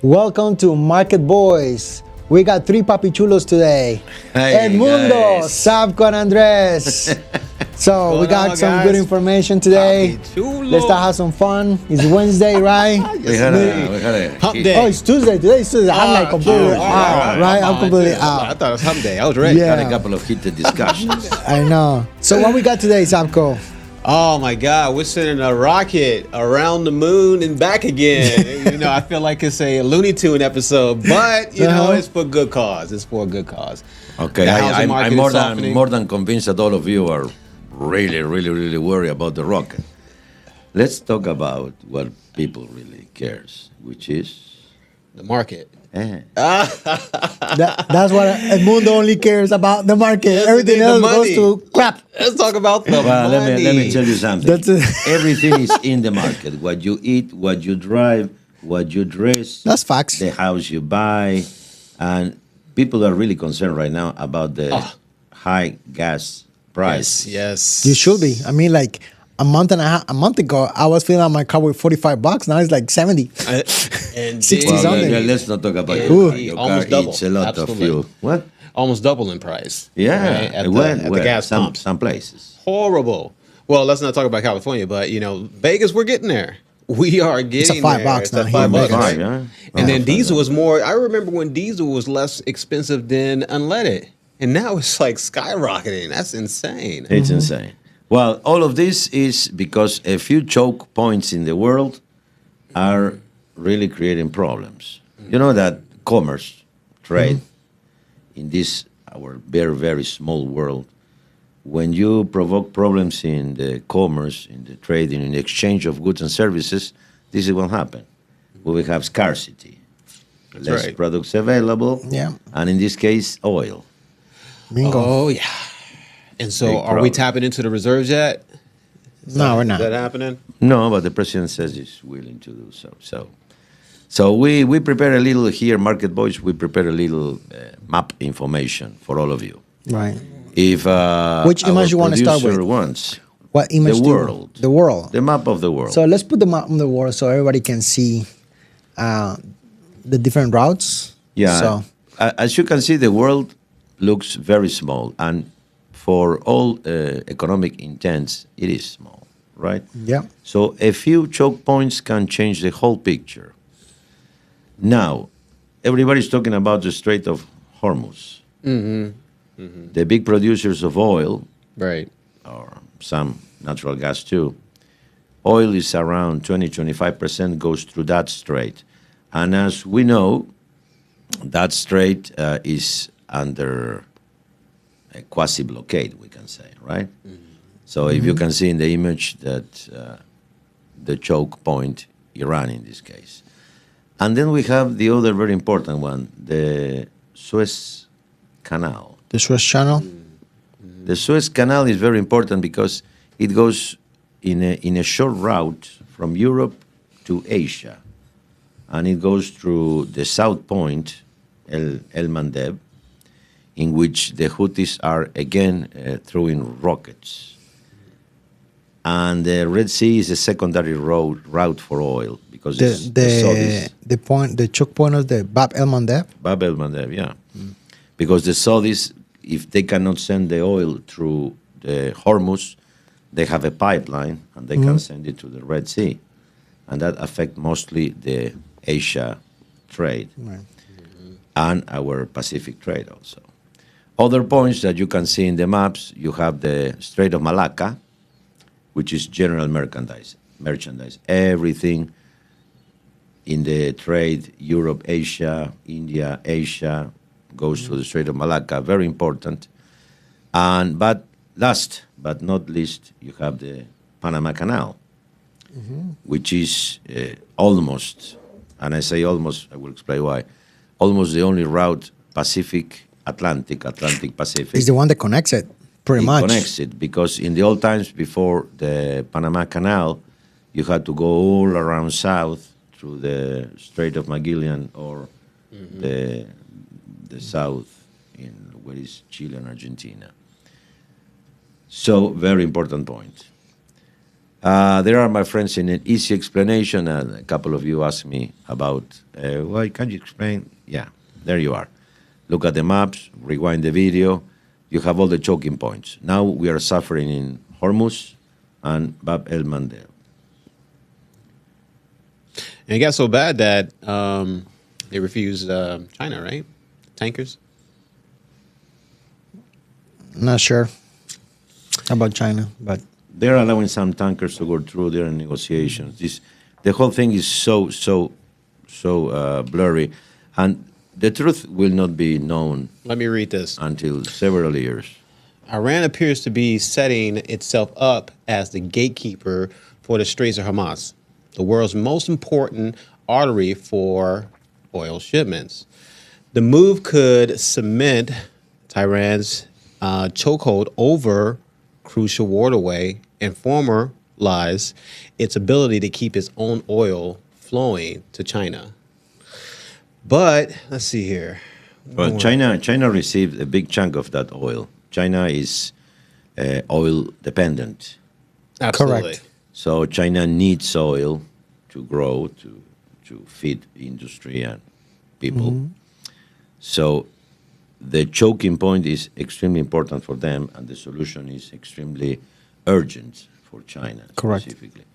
Welcome to Market Boys. We got three papichulos today. Hey, Edmundo, guys. Xzabko, and Andres. So we got some good information today. Let's start have some fun. It's Wednesday, right? We had a Hump hit. day. Oh, it's Tuesday. Today is Tuesday. I'm like completely out, right? I'm completely I out. thought it was hump day. I was ready. Yeah. Had a couple of heated discussions. I know. So what we got today, Xzabko? Oh my God, we're sending a rocket around the moon and back again. I feel like it's a Looney Tune episode, but it's for good cause. It's for a good cause. Okay, The housing market I'm is softening. more than convinced that all of you are really worried about the rocket. Let's talk about what people really cares, which is The market. That's what Edmundo only cares about, the market. Everything the else goes money. to crap. Let's talk about the Well, money. let me tell you something. That's it. Everything is in the market. What you eat, what you drive, what you dress. That's facts. The house you buy, and people are really concerned right now about the high gas price. Yes. You should be. I mean, like a month ago, I was filling out my car with $45. Now it's like 70. And 60 Well, something. let's not talk about Ooh. your Almost car double. eats a lot Absolutely. of fuel. What? almost double in price. Yeah, right, at the gas some, pumps. some places. Horrible. Well, let's not talk about California, but Vegas, we're getting there. We are getting $5 there. now It's at here in $5, Vegas. right? Yeah. And then Oh, diesel was more. I remember when diesel was less expensive than unleaded, and now it's like skyrocketing. That's insane. It's insane. Well, all of this is because a few choke points in the world are really creating problems. You know that commerce, trade, in this our very small world, when you provoke problems in the commerce, in the trade, in the exchange of goods and services, this is what will happen. We will have scarcity, less right. products available, Yeah. and in this case, oil. Bingo. Oh yeah. And so, Big are we problem. tapping into the reserves yet? No, we're Is not. that happening? No, but the president says he's willing to do so. So we prepare a little here, Market Boys. We prepare a little map information for all of you. Right. If Which image you wanna start with? Wants What image? the do you- world, The world. the map of the world. So let's put the map on the world so everybody can see the different routes. Yeah, So as you can see, the world looks very small, and for all economic intents, it is small, right? yeah. So a few choke points can change the whole picture. Now, everybody's talking about the Strait of Hormuz. The big producers of oil, Right. or some natural gas too, oil is around 20-25% goes through that strait. And as we know, that strait is under a quasi-blockade, we can say, right? So if you can see in the image that the choke point, Iran in this case. And then we have the other very important one, the Suez Canal. The Suez Channel. The Suez Canal is very important because it goes in a short route from Europe to Asia. And it goes through the south point, El Mandeb, in which the Houthis are again throwing rockets. And the Red Sea is a secondary route for oil because it's the Saudis. The choke point of the Bab El Mandeb. Bab el Mandeb, yeah. Because the Saudis, if they cannot send the oil through the Hormuz, they have a pipeline and they can send it to the Red Sea. And that affects mostly the Asia trade Right. and our Pacific trade also. Other points that you can see in the maps, you have the Strait of Malacca, which is general merchandise. Everything in the trade, Europe, Asia, India, Asia, goes through the Strait of Malacca, very important. But last but not least, you have the Panama Canal, which is almost, and I say almost, I will explain why, almost the only route Atlantic, Pacific. It's the one that connects it, pretty It much. connects it because in the old times before the Panama Canal, you had to go all around south through the Strait of Magellan or the south in where is Chile and Argentina. So very important point. There are my friends in an easy explanation, and a couple of you asked me about, why can't you explain? Yeah, there you are. Look at the maps, rewind the video. You have all the choking points. Now we are suffering in Hormuz and Bab el Mandeb. And it got so bad that they refused China, right? Tankers. Not sure about China, but They're allowing some tankers to go through their negotiations. The whole thing is so blurry, and the truth will not be known. Let me read this. Until several years. Iran appears to be setting itself up as the gatekeeper for the Straits of Hormuz, the world's most important artery for oil shipments. The move could cement Tehran's chokehold over crucial waterway and formalize its ability to keep its own oil flowing to China. But let's see here. Well, China received a big chunk of that oil. China is oil dependent. Absolutely. Correct. So China needs oil to grow, to feed industry and people. So the choking point is extremely important for them, and the solution is extremely urgent for China. Correct. Specifically.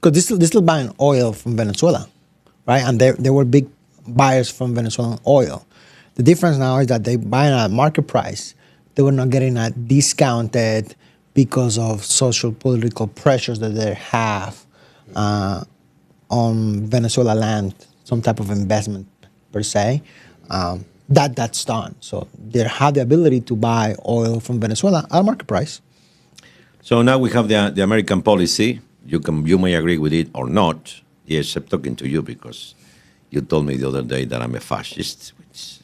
because they still buying oil from Venezuela, right? And they were big buyers from Venezuelan oil. The difference now is that they buying at market price. They were not getting it discounted because of social political pressures that they have on Venezuela land, some type of investment per se. That's done. So they have the ability to buy oil from Venezuela at market price. So now we have the American policy. You may agree with it or not. Yes, I'm talking to you because you told me the other day that I'm a fascist. Which,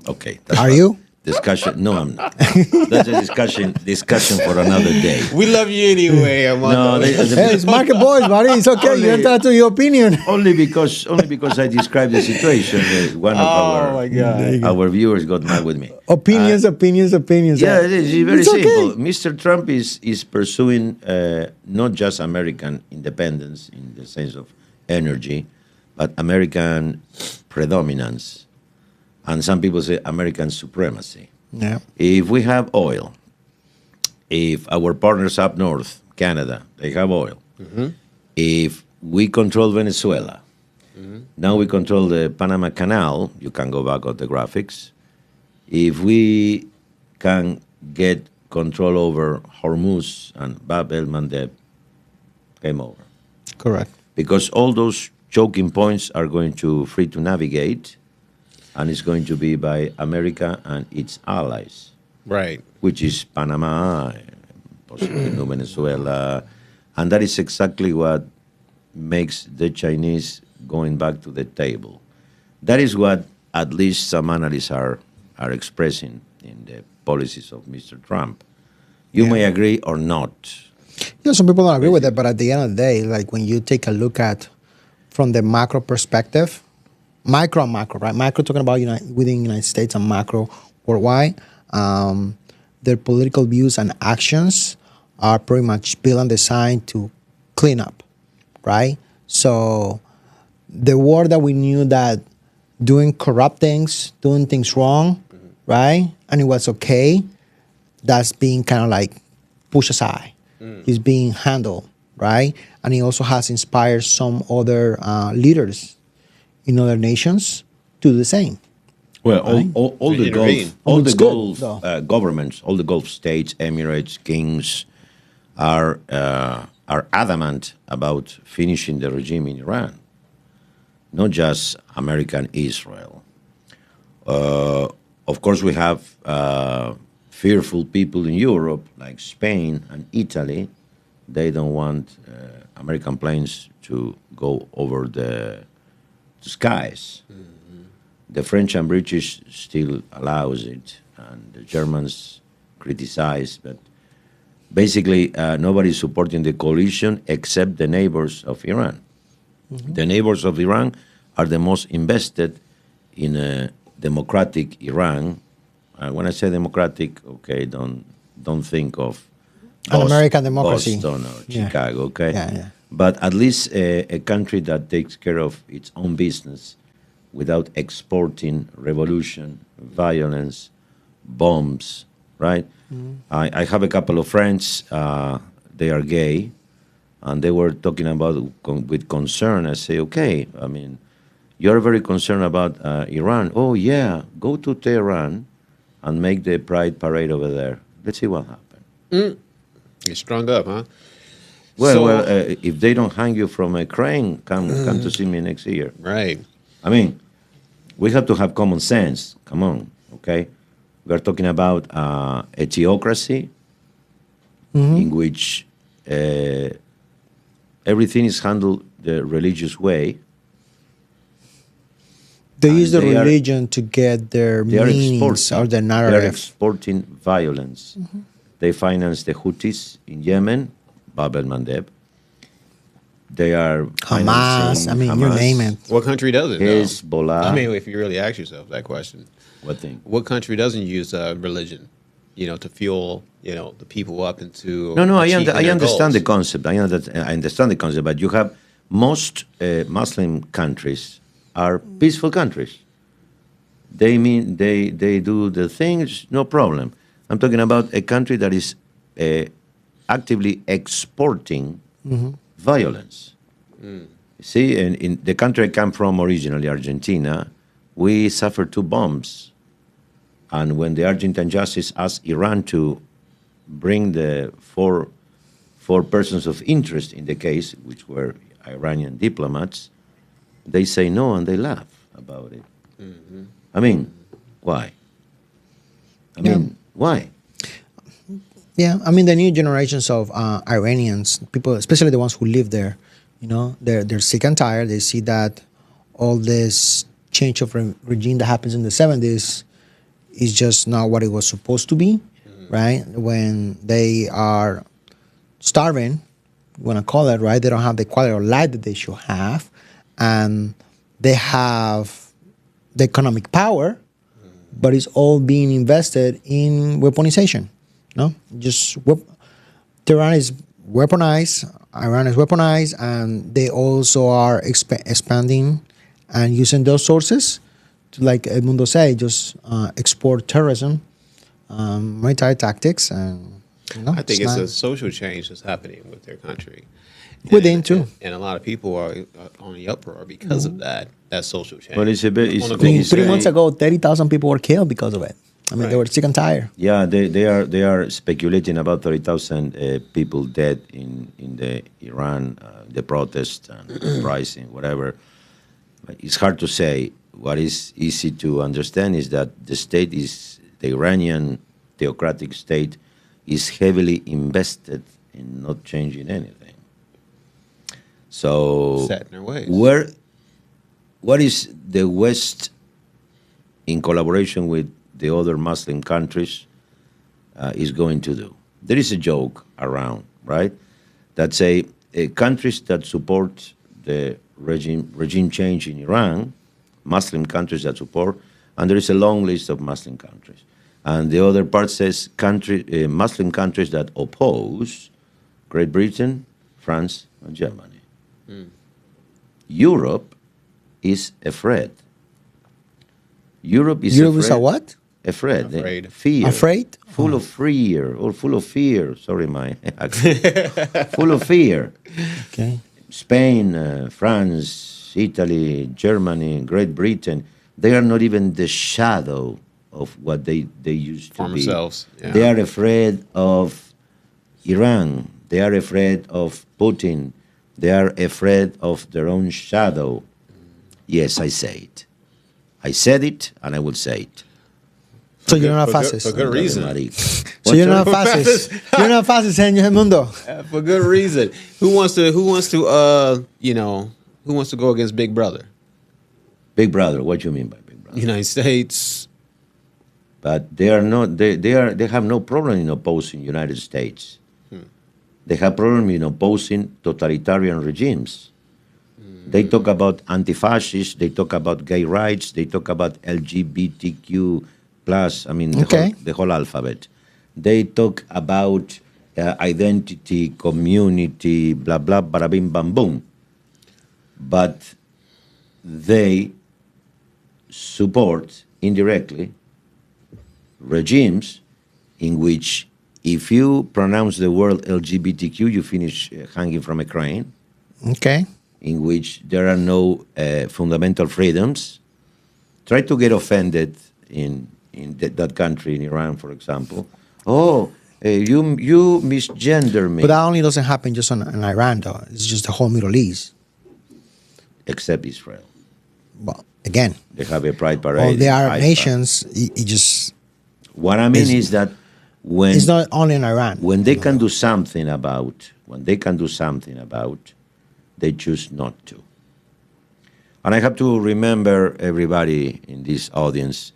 okay. Are you? Discussion? No, I'm not. That's a discussion for another day. We love you anyway, Edmundo. No, Hey, it's market boys, buddy. It's okay. Only- You're entitled to your opinion. only because I described the situation. One of Oh my God. our viewers got mad with me. Opinions. Yeah, it is very It's okay. simple. Mr. Trump is pursuing not just American independence in the sense of energy, but American predominance. And some people say American supremacy. Yeah. If we have oil, if our partners up north, Canada, they have oil, if we control Venezuela, now we control the Panama Canal, you can go back on the graphics. If we can get control over Hormuz and Bab el Mandeb, game over. Correct. Because all those choking points are going to free to navigate, and it's going to be by America and its allies, Right. which is Panama, possibly New Venezuela, and that is exactly what makes the Chinese going back to the table. That is what at least some analysts are expressing in the policies of Mr. Trump. You may agree or not. Yeah, some people don't agree with that, but at the end of the day, like when you take a look at from the macro perspective, micro and macro, right? Macro talking about within the United States and macro worldwide, their political views and actions are pretty much built and designed to clean up, right? So the war that we knew that doing corrupt things, doing things wrong, right? And it was okay, that's being kind of like pushed aside. He's being handled, right? And he also has inspired some other leaders in other nations to do the same. Well, Right. all the Intervene. Gulf, all It's the good, Gulf though. governments, all the Gulf states, Emirates, kings, are adamant about finishing the regime in Iran, not just America and Israel. Of course, we have fearful people in Europe, like Spain and Italy. They don't want American planes to go over the skies. The French and British still allows it, and the Germans criticize, but basically nobody's supporting the coalition except the neighbors of Iran. The neighbors of Iran are the most invested in a democratic Iran. When I say democratic, okay, don't think of An American democracy. Boston or Yeah. Chicago, okay? Yeah, yeah. But at least a country that takes care of its own business without exporting revolution, violence, bombs, right? I have a couple of friends, they are gay, and they were talking about with concern. I say, okay, I mean, you're very concerned about Iran. Oh, yeah, go to Tehran and make the Pride Parade over there. Let's see what happens. You're strung up, huh? Well, if they don't hang you from a crane, come to see me next year. Right. I mean, we have to have common sense. Come on, okay? We're talking about a theocracy in which everything is handled the religious way. They And use the they are- religion to get their They are meanings or their They are narrative. exporting violence. They finance the Houthis in Yemen, Bab el-Mandeb. They are Hamas, financing I mean, you Hamas, name it. What country doesn't? though? Hezbollah. I mean, if you really ask yourself that question, What thing? what country doesn't use religion, to fuel, the people up into No, I achieving their understand the goals? concept. I understand the concept, but you have most Muslim countries are peaceful countries. They mean they do the things, no problem. I'm talking about a country that is actively exporting violence. See, in the country I come from originally, Argentina, we suffered 2 bombs. And when the Argentine justice asked Iran to bring the four persons of interest in the case, which were Iranian diplomats, they say no and they laugh about it. I mean, why? I mean, why? Yeah, I mean the new generations of Iranians, people, especially the ones who live there, they're sick and tired. They see that all this change of regime that happens in the 70s is just not what it was supposed to be, right? When they are starving, you want to call it, right? They don't have the quality of life that they should have, and they have the economic power, but it's all being invested in weaponization. No, just Tehran is weaponized, Iran is weaponized, and they also are expanding and using those sources to, like Edmundo said, just export terrorism, military tactics, and I think it's not- a social change that's happening with their country. Within, too. And a lot of people are on the uproar because of that social change. But it's a bit. It's, On the the thing global is 3 very- months ago, 30,000 people were killed because of it. I mean, they Right. were sick and tired. Yeah, they are speculating about 30,000 people dead in the Iran, the protest and uprising, whatever. But it's hard to say. What is easy to understand is that the Iranian theocratic state is heavily invested in not changing anything. So Set in their ways. what is the West in collaboration with the other Muslim countries is going to do? There is a joke around, right? That say countries that support the regime change in Iran, Muslim countries that support, and there is a long list of Muslim countries. And the other part says Muslim countries that oppose Great Britain, France, and Germany. Europe is afraid. Europe is Europe is a what? Afraid. Afraid. Fear. Afraid? Full of fear, or full of fear. Sorry, my accent. Full of fear. Okay. Spain, France, Italy, Germany, Great Britain, they are not even the shadow of what they used to For be. themselves, yeah. They are afraid of Iran. They are afraid of Putin. They are afraid of their own shadow. Yes, I say it. I said it, and I will say it. So you're not for good- fascist. for good reason. So you're not fascist. You're not fascist, señor Edmundo. For good reason. Who wants to go against Big Brother? Big Brother, what do you mean by Big Brother? United States. But they are not. They have no problem in opposing United States. They have problem in opposing totalitarian regimes. They talk about anti-fascists. They talk about gay rights. They talk about LGBTQ plus. I mean, Okay. the whole alphabet. They talk about identity, community, blah, blah, bada bim, bam, boom. But they support indirectly regimes in which if you pronounce the word LGBTQ, you finish hanging from a crane, Okay. in which there are no fundamental freedoms. Try to get offended in that country, in Iran, for example. Oh, you misgender me. But that only doesn't happen just in Iran, though. It's just the whole Middle East. Except Israel. Well, again, They have a pride parade. all the in Arab Haifa. nations, it just What I mean It's- is that when it's not only in Iran. when they can do something about, they choose not to. And I have to remember everybody in this audience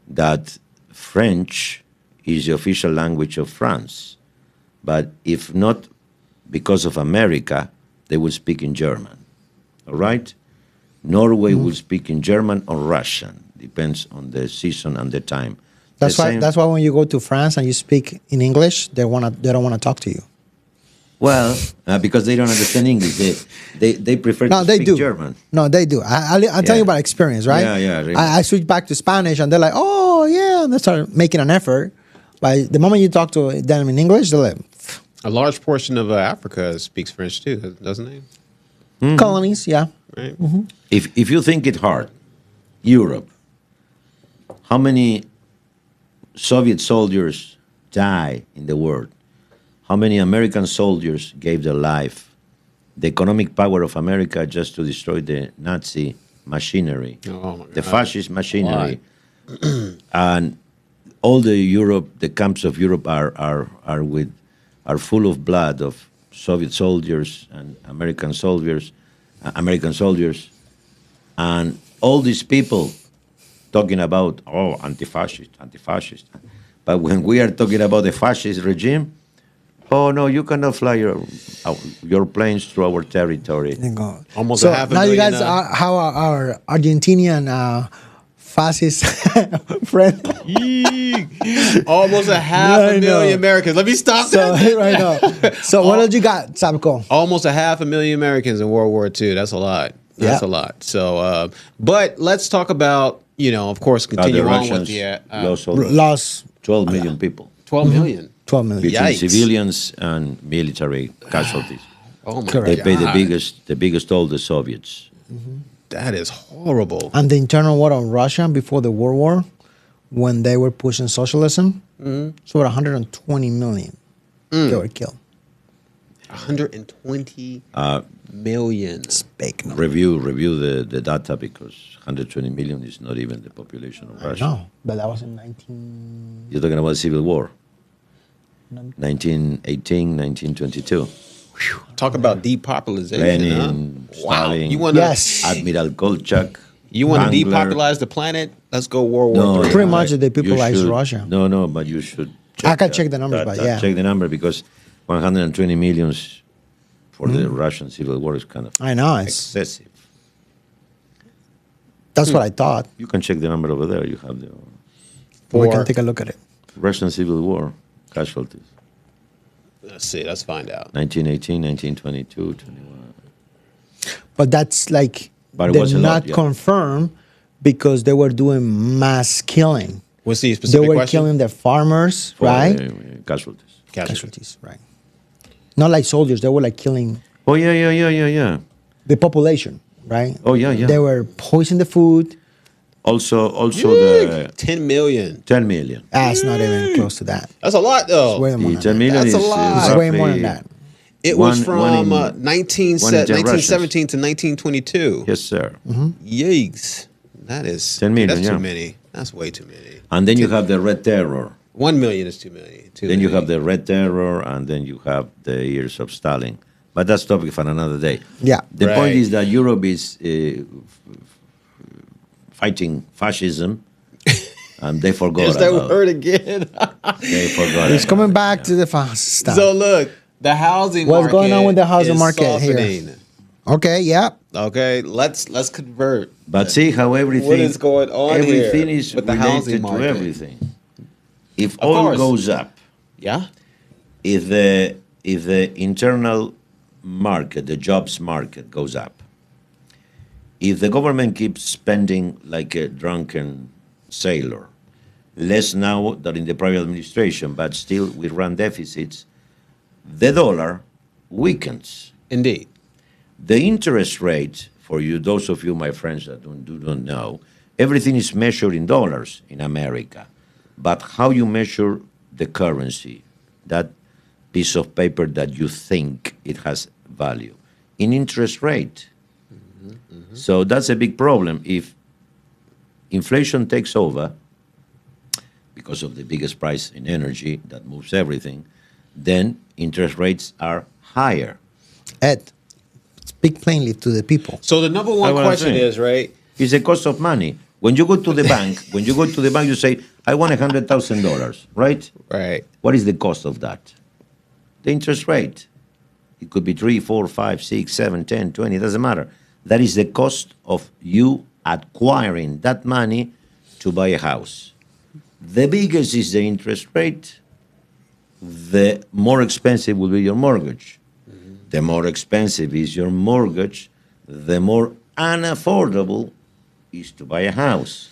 that French is the official language of France. But if not because of America, they will speak in German. All right? Norway will speak in German or Russian. Depends on the season and the time. That's The why. same- That's why when you go to France and you speak in English, they don't want to talk to you. Well, because they don't understand English. They prefer No, to they speak do. German. No, they do. I'll tell you about experience, right? Yeah, yeah, really. I switch back to Spanish, and they're like, "Oh, yeah," and they start making an effort. But the moment you talk to them in English, they're like, A large portion of Africa speaks French too, doesn't it? colonies, yeah. Right. If you think it hard, Europe, how many Soviet soldiers die in the war? How many American soldiers gave their life? The economic power of America just to destroy the Nazi machinery, Oh, my the God. fascist machinery, and all the Europe, the camps of Europe are full of blood of Soviet soldiers and American soldiers, and all these people talking about anti-fascist. But when we are talking about the fascist regime, oh no, you cannot fly your planes through our territory. You go. Almost so a half a now you million, guys are how are our Argentinian fascist friend. Almost a half Yeah, I a know. million Americans. Let me stop So that. right now. So what else you got, Xzabko? Almost a half a million Americans in World War II. That's a lot. That's Yeah. a lot. So, but let's talk about, of course, continue The on Russians with the lost Lost 12 million people 12 million. 12 million. between Yikes. civilians and military casualties. Oh my Correct. They pay God. the biggest toll, the Soviets. That is horrible. And the internal war of Russia before the World War, when they were pushing socialism, so 120 million they were killed. 120 million. Big number. Review the data because 120 million is not even the population of Russia. No, but that was in 19. You're talking about Civil War. 1918, 1922. Talk about depopulation. Lenin, Huh? Wow. Stalin, You want to Yes. Admiral Kolchak. you want to Wrangler. depopularize the planet? Let's go World No, War III. Pretty much they you popularized should- Russia. No, but you should. I can check the numbers, but yeah. Check the number because 120 millions for the Russian Civil War is kind of I know, it's, excessive. that's what I thought. You can check the number over there. You have the We For- can take a look at it. Russian Civil War casualties. Let's see. Let's find out. 1918, 1922, 21. But that's like But it they're was a lot, not yeah. confirmed because they were doing mass killing. What's the They specific were question? killing the farmers, For, right? Casualties. Casualties, right? Not like soldiers. They were like killing Oh, yeah. the population, right? Oh, yeah. They were poisoning the food. Also the 10 million. 10 million. That's not even close to that. That's a lot, though. It's way more The than 10 that. million That's a is lot. It's way more than roughly- that. It was One- one from in- 1917 to 1922. Yes, sir. Yikes. That is 10 million, That's yeah. too many. That's way too many. And then you have the Red Terror. 1 million is too many. Then you have the Red Terror, and then you have the years of Stalin. But that's topic for another day. Yeah. The Right. point is that Europe is fighting fascism, and they forgot There's that about word again. They forgot. It's about coming it, back yeah. to the fast stuff. So look, the housing What's market going on with the housing is market here? softening. Okay, yeah. Okay, let's convert. But see how everything. What is going on everything here is with the related housing to market? everything. If Of oil course. goes up, Yeah. if the internal market, the jobs market goes up, if the government keeps spending like a drunken sailor, less now than in the private administration, but still we run deficits, the dollar weakens. Indeed. The interest rate, for you, those of you, my friends that don't know, everything is measured in dollars in America. But how you measure the currency, that piece of paper that you think it has value, in interest rate. So that's a big problem. If inflation takes over, because of the biggest price in energy that moves everything, then interest rates are higher. Ed, speak plainly to the people. So the number one That's what I'm question saying. is, right? It's the cost of money. When you go to the bank, you say, I want $100,000, right? Right. What is the cost of that? The interest rate. It could be 3, 4, 5, 6, 7, 10, 20, it doesn't matter. That is the cost of you acquiring that money to buy a house. The biggest is the interest rate, the more expensive will be your mortgage. The more expensive is your mortgage, the more unaffordable is to buy a house.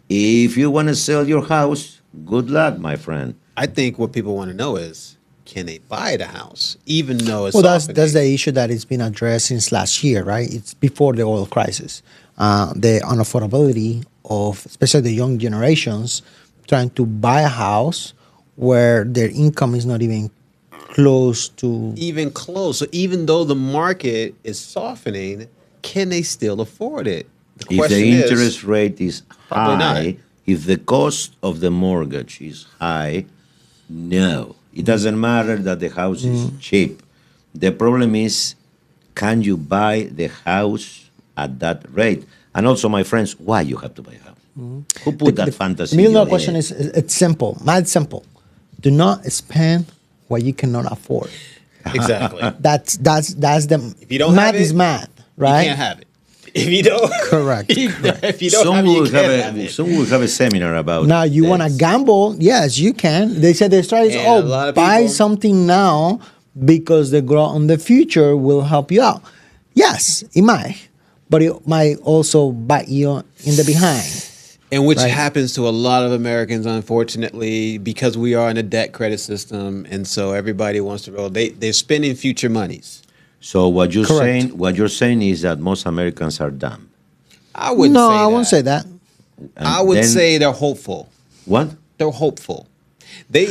If you want to sell your house, good luck, my friend. I think what people want to know is, can they buy the house, even though it's Well, that's softening? the issue that has been addressed since last year, right? It's before the oil crisis. The unaffordability of, especially the young generations, trying to buy a house where their income is not even close to. Even close. So even though the market is softening, can they still afford it? The If question the is, interest rate is Probably not. high, if the cost of the mortgage is high, no. It doesn't matter that the house is cheap. The problem is, can you buy the house at that rate? And also, my friends, why you have to buy a house? Who put that fantasy? The million in your dollar question head? is it's simple, mad simple. Do not spend what you cannot afford. exactly. That's the If you don't math have it, is math, You right? can't have it. If you don't, Correct. If you don't Some have it, you will can't have have it. some will have a seminar about. Now you want to this. gamble? Yes, you can. They said the strategy is, And a lot of buy people- something now because the growth in the future will help you out. Yes, it might, but it might also bite you in the behind. And which Right. happens to a lot of Americans, unfortunately, because we are in a debt credit system, and so everybody wants to roll. They're spending future monies. So Correct. what you're saying is that most Americans are dumb. I wouldn't. No, say I that. won't say that. And I would then- say they're hopeful. What? They're hopeful. They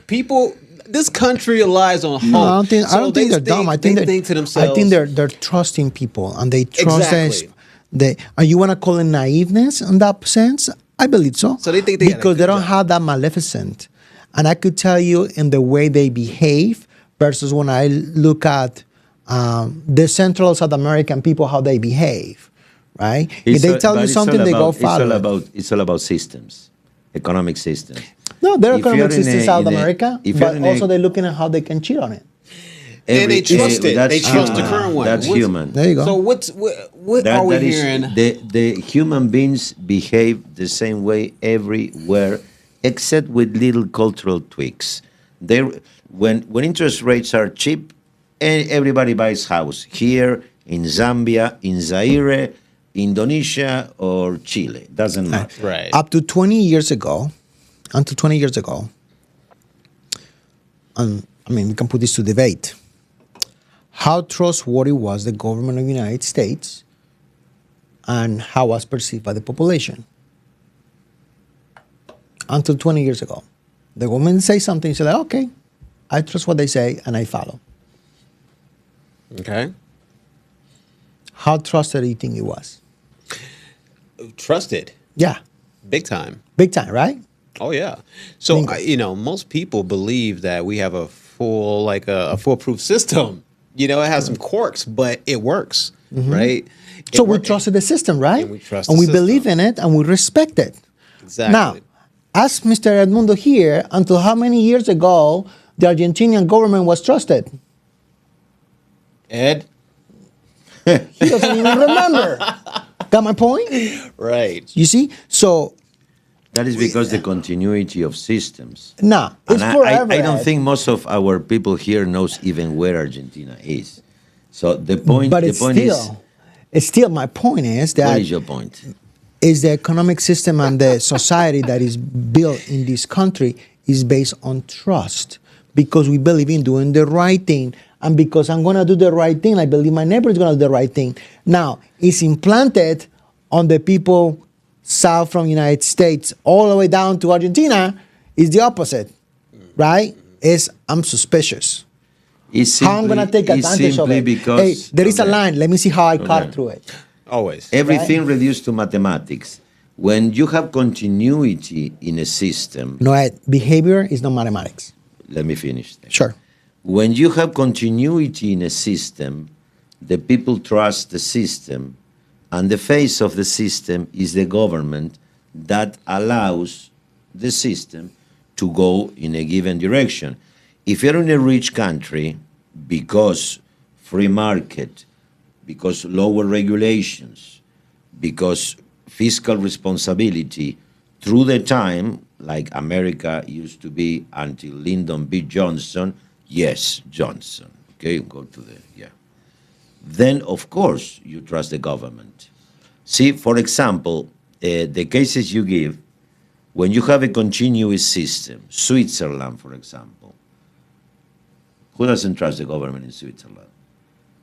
people. This country relies on hope. No, I don't think, I So don't think they they're dumb. I they think, think to themselves. I think they're trusting people and they trust Exactly. and you want to call it naiveness in that sense? I believe so. So they think they got a because good they don't job. have that maleficent. And I could tell you in the way they behave versus when I look at the Central South American people how they behave, right? If they tell But you it's something, all they go about- follow. It's all about systems, economic systems. No, there are If you're economic systems in South in a- America, if you're but in a- also they're looking at how they can cheat on it. And they trust it. that's They trust the human. current one. That's What's- human. There you go. So what That- are we that is- hearing? the human beings behave the same way everywhere, except with little cultural tweaks. When interest rates are cheap, everybody buys house here in Zambia, in Zaire, Indonesia, or Chile. Doesn't matter. Right. Up to 20 years ago, I mean, we can put this to debate. How trustworthy was the government of the United States and how was perceived by the population? Until 20 years ago. The government say something, you say, like, okay, I trust what they say and I follow. Okay. How trusted do you think it was? Trusted. Yeah, Big time. big time, right? Oh yeah. So Bingo. most people believe that we have a foolproof system. It has some quirks, but it works, right? So It we wor- trusted the system, right? And we trust And the we system. believe in it and we respect it. Exactly. Now, ask Mr. Edmundo here, until how many years ago the Argentinian government was trusted? Ed. He doesn't even remember. Got my point? Right. You see? So That is because the continuity of systems. No, it's And forever. I don't Ed. think most of our people here knows even where Argentina is. So the point, But the it's point still, it's still. My point is what that is your point? is the economic system and the society that is built in this country is based on trust, because we believe in doing the right thing, and because I'm going to do the right thing, I believe my neighbor is going to do the right thing. Now, it's implanted on the people south from United States all the way down to Argentina is the opposite, right? Is I'm suspicious. It's How I'm going to take it's advantage of simply it? because Hey, there is a okay. line. Let me see how I cut Okay. through it. Always. Everything reduced to mathematics. When you have continuity in a system, No, Ed, behavior is not mathematics. let me finish. Sure. When you have continuity in a system, the people trust the system, and the face of the system is the government that allows the system to go in a given direction. If you're in a rich country, because free market, because lower regulations, because fiscal responsibility through the time, like America used to be until Lyndon B. Johnson, yes, Johnson, okay, go to the, yeah. Then, of course, you trust the government. See, for example, the cases you give, when you have a continuous system, Switzerland, for example, who doesn't trust the government in Switzerland?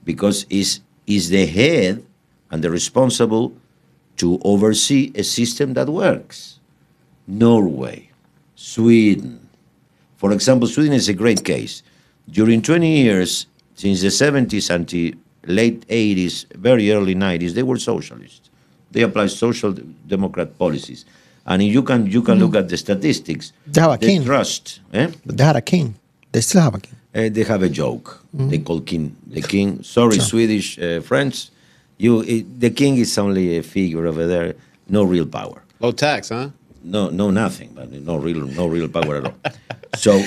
Because is the head and the responsible to oversee a system that works. Norway, Sweden. For example, Sweden is a great case. During 20 years, since the 70s until late 80s, very early 90s, they were socialists. They applied social democrat policies. And you can look at the statistics. They have a The king. trust. But they had a king. They still have a king. They have a joke. They call king the king. Sorry, Sure. Swedish friends. The king is only a figure over there. No real power. Low tax, huh? No, nothing. But no real power at all. So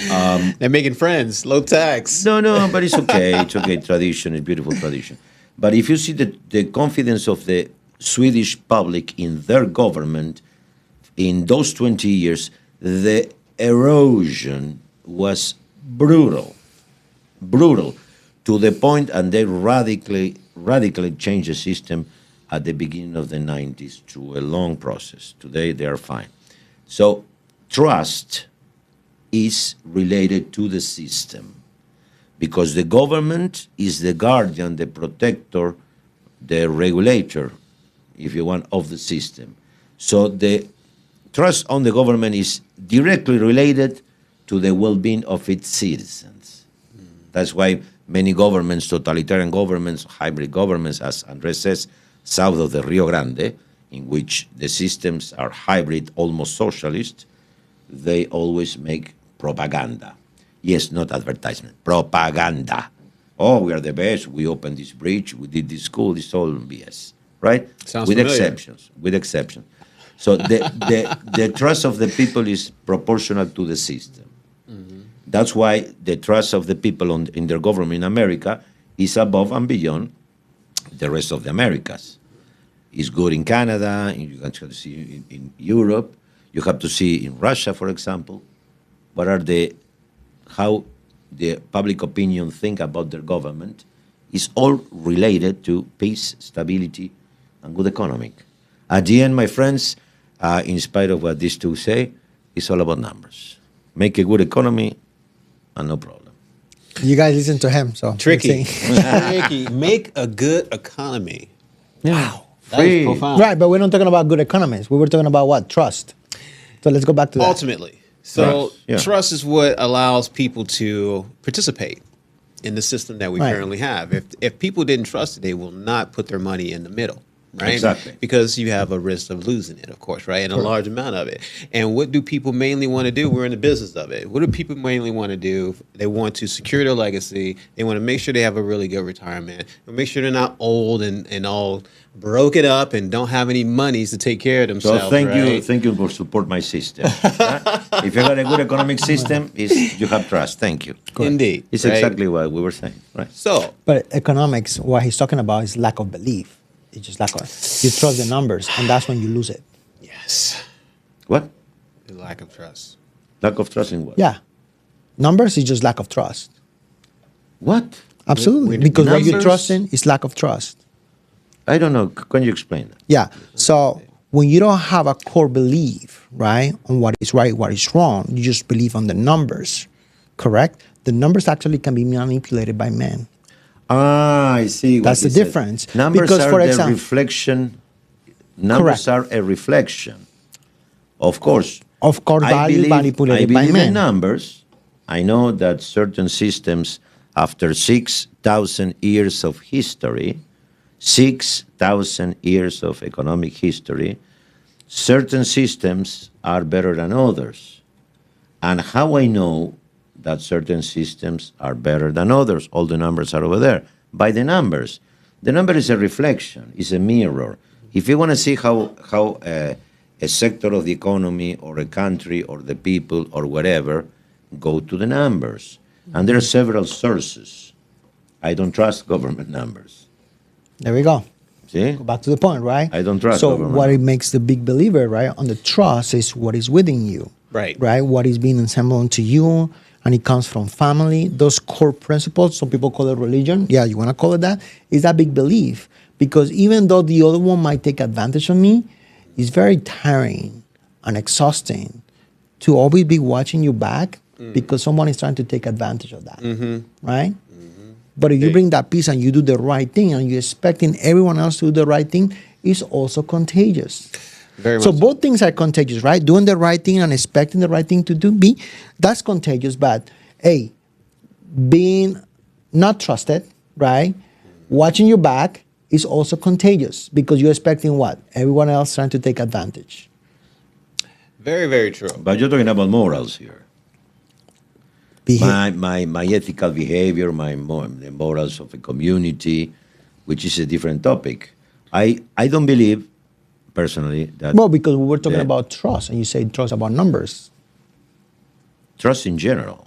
They're making friends. Low tax. no, but it's okay. It's okay. Tradition, a beautiful tradition. But if you see the confidence of the Swedish public in their government in those 20 years, the erosion was brutal, to the point, and they radically changed the system at the beginning of the 90s through a long process. Today, they are fine. So trust is related to the system because the government is the guardian, the protector, the regulator, if you want, of the system. So the trust on the government is directly related to the well-being of its citizens. That's why many governments, totalitarian governments, hybrid governments, as Andres says, south of the Rio Grande, in which the systems are hybrid, almost socialist, they always make propaganda. Yes, not advertisement, propaganda. Oh, we are the best, we opened this bridge, we did this school, it's all BS, right? Sounds with familiar. exceptions. So the trust of the people is proportional to the system. That's why the trust of the people in their government in America is above and beyond the rest of the Americas. It's good in Canada, you have to see in Europe, you have to see in Russia, for example, how the public opinion think about their government is all related to peace, stability, and good economic. At the end, my friends, in spite of what these two say, it's all about numbers. Make a good economy, and no problem. You guys listen to him, so Tricky. let's see. Tricky. Make a good economy. Wow. That Free. is profound. Right, but we're not talking about good economies. We were talking about what? Trust. So let's go back to that. Ultimately. So Trust, yeah. trust is what allows people to participate in the system that we Right. currently have. If people didn't trust it, they will not put their money in the middle. Right? Exactly. Because you have a risk of losing it, of course, right? And a large amount of it. And what do people mainly want to do? We're in the business of it. What do people mainly want to do? They want to secure their legacy. They want to make sure they have a really good retirement. Make sure they're not old and all broken up and don't have any monies to take care of themselves. So thank right? you for support my system. If you got a good economic system, you have trust. Thank you. Indeed. It's right? exactly what we were saying, right? So But economics, what he's talking about is lack of belief. It's just lack of, you trust the numbers, and that's when you lose it. yes. What? The lack of trust. Lack of trust in what? Yeah. Numbers is just lack of trust. What? Absolutely. With Because what you're numbers? trusting is lack of trust. I don't know. Can you explain that? Yeah. So when you don't have a core belief, right, on what is right, what is wrong, you just believe on the numbers, correct? The numbers actually can be manipulated by men. Ah, I see. What That's you the said. difference. Numbers Because, are for the example- reflection. Numbers Correct. are a reflection. Of course. Of course, value manipulated by in men. numbers. I know that certain systems, after 6,000 years of history, 6,000 years of economic history, certain systems are better than others. And how I know that certain systems are better than others? All the numbers are over there. By the numbers. The number is a reflection, is a mirror. If you want to see how a sector of the economy or a country or the people or whatever, go to the numbers. And there are several sources. I don't trust government numbers. There we go. See? Go back to the point, right? I don't trust So government what it numbers. makes the big believer, right, on the trust is what is within you. Right. Right? What is being assembled into you, and it comes from family. Those core principles, some people call it religion. Yeah, you want to call it that? Is that big belief. Because even though the other one might take advantage of me, it's very tiring and exhausting to always be watching you back because someone is trying to take advantage of that. Right? But if you bring that peace and you do the right thing and you're expecting everyone else to do the right thing, it's also contagious. Very So much. both things are contagious, right? Doing the right thing and expecting the right thing to be, that's contagious. But hey, being not trusted, right? Watching your back is also contagious because you're expecting what? Everyone else trying to take advantage. Very, very true. But you're talking about morals here. Beha- My ethical behavior, the morals of a community, which is a different topic. I don't believe, personally, that well, because we were talking the- about trust, and you say trust about numbers. trust in general.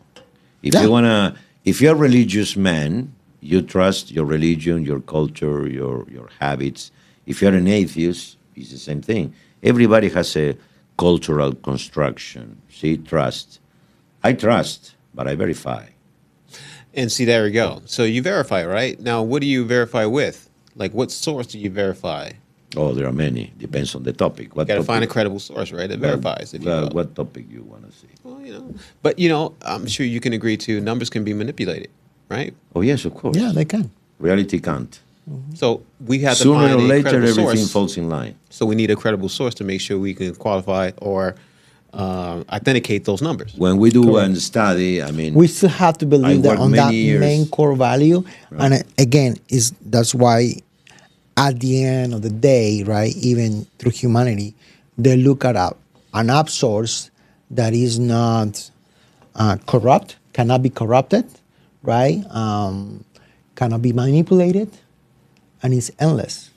If Yeah. if you're a religious man, you trust your religion, your culture, your habits. If you're an atheist, it's the same thing. Everybody has a cultural construction. See, trust. I trust, but I verify. And see, there we go. So you verify, right? Now, what do you verify with? Like, what source do you verify? Oh, there are many. Depends on the topic. What You got to topic? find a credible source, right? That verifies. If you will. What topic you want to see? Well, but I'm sure you can agree to numbers can be manipulated, right? Oh, yes, of course. Yeah, they can. Reality can't. So we have to Sooner find or a later, credible everything source. falls in line. So we need a credible source to make sure we can qualify or authenticate those numbers. When we do a study, I mean, We still have to believe that worked on that many years. main core value. And again, that's why at the end of the day, right, even through humanity, they look at an app source that is not corrupt, cannot be corrupted, right? Cannot be manipulated, and it's endless,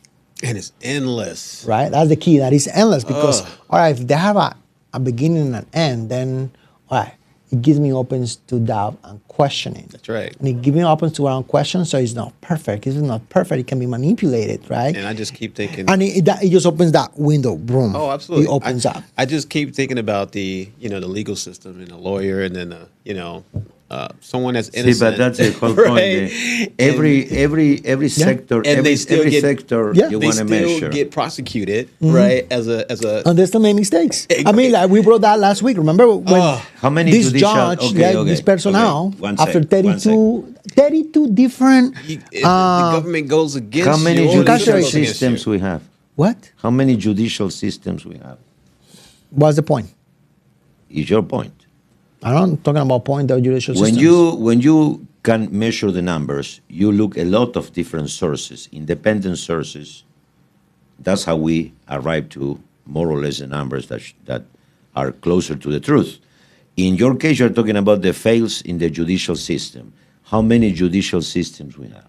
And it's endless. right? That's the key. That is endless because, Ugh. all right, if they have a beginning and an end, then, all right, it gives me opens to doubt and questioning. That's right. And it gives me opens to around question, so it's not perfect. It's not perfect. It can be manipulated, right? And I just keep thinking. And it just opens that window, boom. Oh, absolutely. It opens up. I just keep thinking about the legal system and a lawyer and then someone that's see, innocent. but that's the whole right? point. Every sector, And every they still every get- sector Yeah. you They want to still measure. get prosecuted, right? As a And they still make mistakes. I mean, like we brought that last week. Remember when How many this judicial- judge, okay, this person okay. now, One after sec, 32 different, the government goes against How many you. or the judicial judicial government goes against systems you. we have? what? How many judicial systems we have? What's the point? Is your point. I'm talking about point of judicial When systems. you can measure the numbers, you look a lot of different sources, independent sources. That's how we arrive to more or less the numbers that are closer to the truth. In your case, you're talking about the fails in the judicial system. How many judicial systems we have?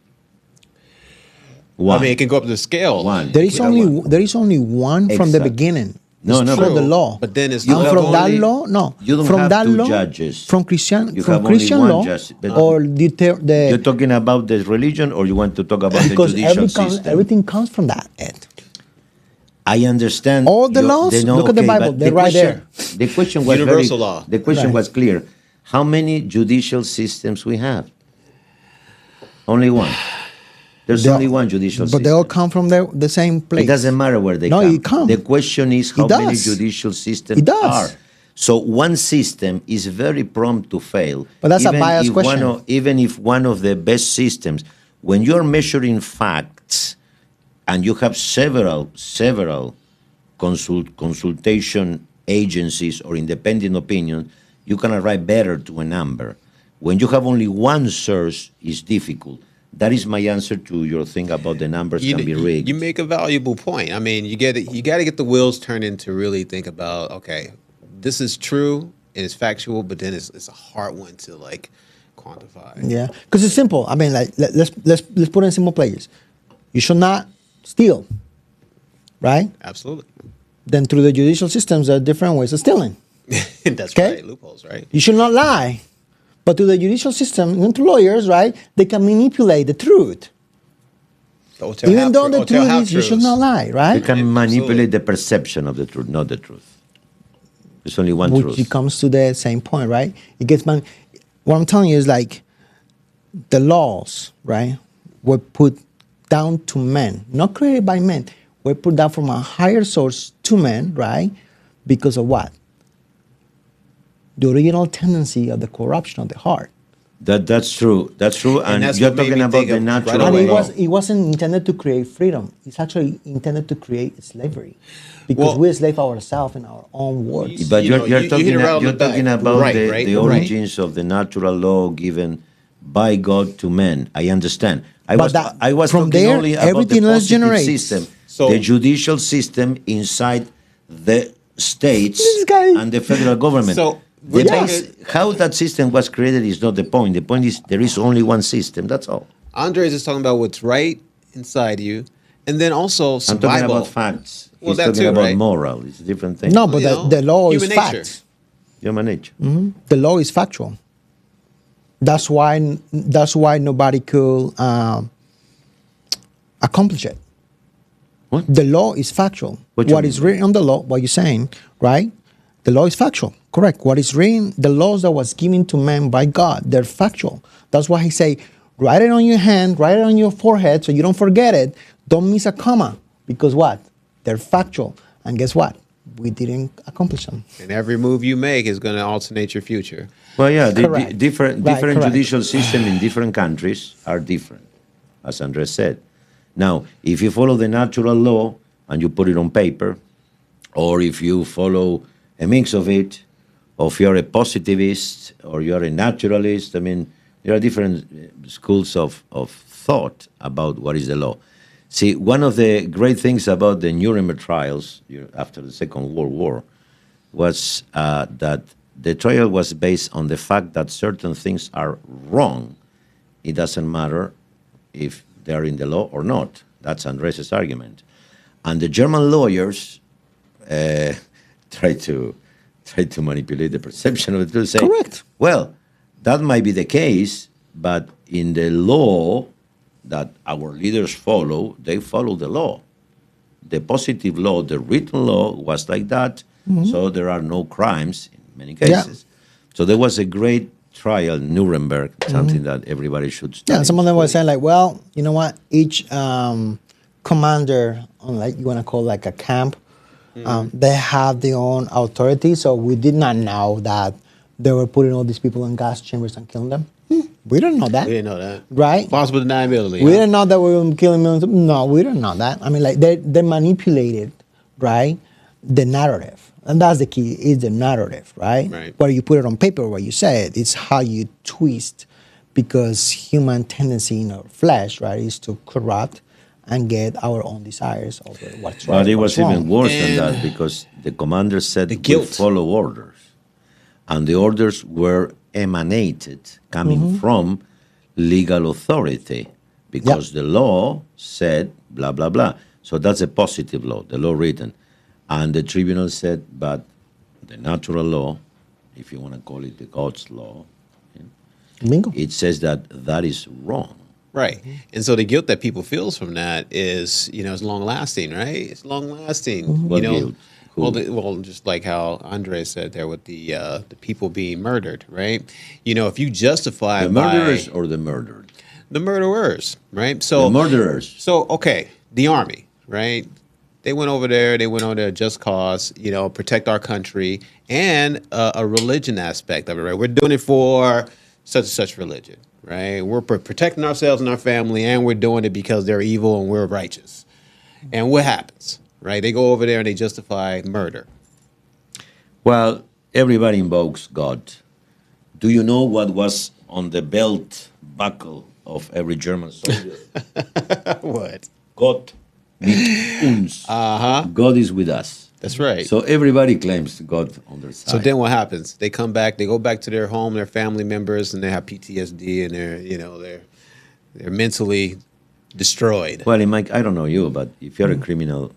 One. I mean, it can go up to the scale. One. There is We have one. only one from the Exactly. beginning. No, It's no, for but- the law. But then it's You And have from that only- law, no. you don't from have that two law, judges. From Christian, You from have only Christian one law, judge, but- or You're talking about the religion, or you want to talk about the because judicial system? everything comes from that. Ed. I understand All the laws, look at the Bible, but they're right there. The question was Universal law. The question Right. was clear. How many judicial systems we have? Only one. There's They only all- one judicial But system. they all come from the same place. It doesn't matter where they No, come. it come. The question is how It many does. judicial systems It does. are. So one system is very prompt to fail. But that's a even biased if question. Even if one of the best systems, when you're measuring facts, and you have several consultation agencies or independent opinions, you can arrive better to a number. When you have only one source, it's difficult. That is my answer to your thing about the numbers can be rigged. You make a valuable point. I mean, you got to get the wheels turning to really think about, okay, this is true and it's factual, but then it's a hard one to like quantify. Yeah, because it's simple. I mean, like let's put it in simple places. You should not steal, right? Absolutely. Then through the judicial systems, there are different ways of stealing. That's Okay. right. Loopholes, right? You should not lie, but through the judicial system, even to lawyers, right? They can manipulate the truth. Even though the truth is, you should not lie, You right? can Absolutely. manipulate the perception of the truth, not the truth. There's only one Which truth. it comes to the same point, right? It gets what I'm telling you is like the laws, right, were put down to men, not created by men. Were put down from a higher source to men, right? Because of what? The original tendency of the corruption of the heart. That's true. That's true. And that's you're what made talking me about think the of natural right And away. law. it wasn't intended to create freedom. It's actually intended to create slavery. Because Well- we slave ourselves in our own words. But You know, you're you talking, hit it right on you're the back. talking about Right, the, right, the right. origins of the natural law given by God to men. I understand. I But was that- I was from talking there, only about the everything else positive generates. system, So- the judicial system inside the states This guy- and the federal government. So, The we're base- talking- how that system was created is not the point. The point is there is only one system. That's all. Andres is talking about what's right inside you, and then also I'm survival. talking about facts. Well, He's that talking too, about right? moral. It's a different thing. No, but You know, the law is human nature. fact. Human nature. The law is factual. That's why nobody could accomplish it. What? The law is factual. What you What mean? is written on the law, what you're saying, right? The law is factual. Correct. What is written, the laws that was given to man by God, they're factual. That's why he say, write it on your hand, write it on your forehead so you don't forget it. Don't miss a comma. Because what? They're factual. And guess what? We didn't accomplish them. And every move you make is going to alternate your future. Well, yeah, Correct. different Right, different correct. judicial systems in different countries are different, as Andres said. Now, if you follow the natural law and you put it on paper, or if you follow a mix of it, or if you're a positivist or you're a naturalist, I mean, there are different schools of thought about what is the law. See, one of the great things about the Nuremberg trials after the Second World War was that the trial was based on the fact that certain things are wrong. It doesn't matter if they're in the law or not. That's Andres' argument. And the German lawyers try to manipulate the perception of the truth. Say, Correct. well, that might be the case, but in the law that our leaders follow, they follow the law. The positive law, the written law was like that, so there are no crimes in many cases. So there was a great trial in Nuremberg, something that everybody should study. Yeah, some of them were saying like, well, you know what? Each commander on like you want to call like a camp, they have their own authority. So we did not know that they were putting all these people in gas chambers and killing them. We didn't know that. We didn't know that. Right? Possible deniability. We huh? didn't know that we were killing millions. No, we didn't know that. I mean, like they manipulated, right, the narrative, and that's the key. Is the narrative, right? Right. Whether you put it on paper or what you say it, it's how you twist, because human tendency in our flesh, right, is to corrupt and get our own desires over what's right. But it what's was even wrong. worse than And that, because the commander said the we guilt. follow orders. And the orders were emanated, coming from legal authority, because the law said blah, blah, blah. So that's a positive law, the law written. And the tribunal said, but the natural law, if you want to call it the God's law, Bingo. it says that that is wrong. Right. And so the guilt that people feels from that is, it's long lasting, right? It's long lasting. What guilt? Who? Well, just like how Andre said there with the people being murdered, right? If you justify The murderers or the murdered? the murderers, right? The So murderers. so okay, the army, right? They went over there. They went over there just cause, protect our country and a religion aspect of it, right? We're doing it for such and such religion, right? We're protecting ourselves and our family, and we're doing it because they're evil and we're righteous. And what happens, right? They go over there and they justify murder. Well, everybody invokes God. Do you know what was on the belt buckle of every German soldier? What? Gott mit uns. God is with us. That's right. So everybody claims God on their side. So then what happens? They come back, they go back to their home, their family members, and they have PTSD, and they're mentally destroyed. Well, I don't know you, but if you're a criminal,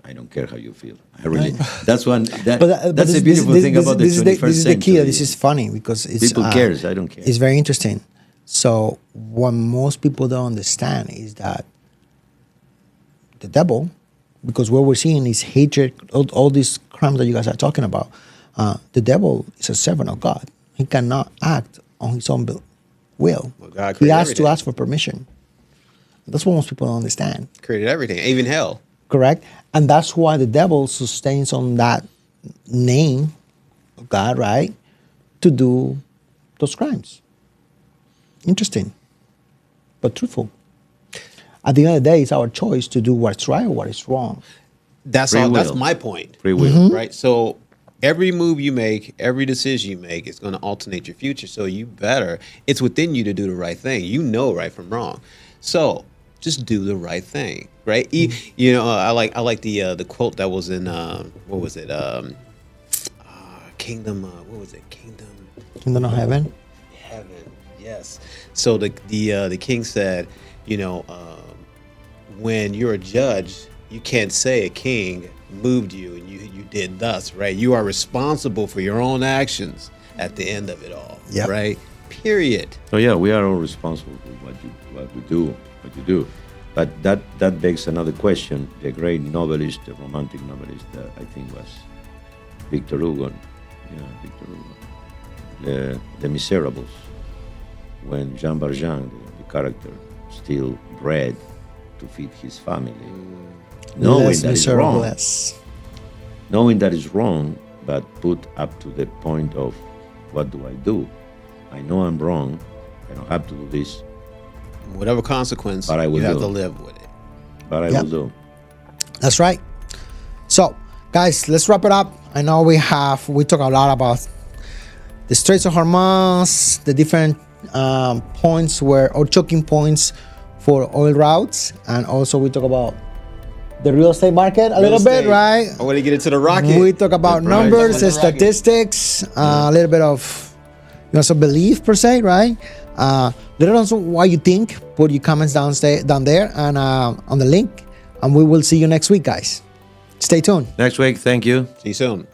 I don't care how you feel. I really. That's one. That's the beautiful thing about the 21st century. This is the key. This is funny because it's People cares. I don't care. It's very interesting. So what most people don't understand is that the devil, because what we're seeing is hatred, all these crimes that you guys are talking about. The devil is a servant of God. He cannot act on his own will. Well, God He created has to everything. ask for permission. That's what most people don't understand. Created everything, even hell. Correct? And that's why the devil sustains on that name of God, right? To do those crimes. Interesting, but truthful. At the end of the day, it's our choice to do what's right or what is wrong. That's Free all. That's will. my point. Free will. Right? So every move you make, every decision you make is going to alternate your future. So it's within you to do the right thing. You know right from wrong. So just do the right thing, right? I like the quote that was in what was it? Kingdom. What was it? Kingdom of Heaven. Heaven. Yes. So the king said, when you're a judge, you can't say a king moved you and you did thus, right? You are responsible for your own actions at the end of it all, Yep. right? Period. So yeah, we are all responsible for what we do, what you do. But that begs another question. The great novelist, the romantic novelist, I think was Victor Hugo. Yeah, Victor Hugo. The Miserables. When Jean Valjean, the character, steal bread to feed his family, knowing Less that is miserable, wrong, less. knowing that is wrong, but put up to the point of what do I do? I know I'm wrong. I don't have to do this, Whatever consequence, But I will you have do. to live with it. but I Yep. will do. That's right. So, guys, let's wrap it up. I know we talk a lot about the Straits of Hormuz, the different points or choking points for oil routes, and also we talk about the real estate market a little bit, right? I want to get into the rocket. We talk about The price. numbers, The rocket. statistics, a little bit of some belief per se, right? Let us know what you think. Put your comments down there and on the link, and we will see you next week, guys. Stay tuned. Next week, thank you. See you soon.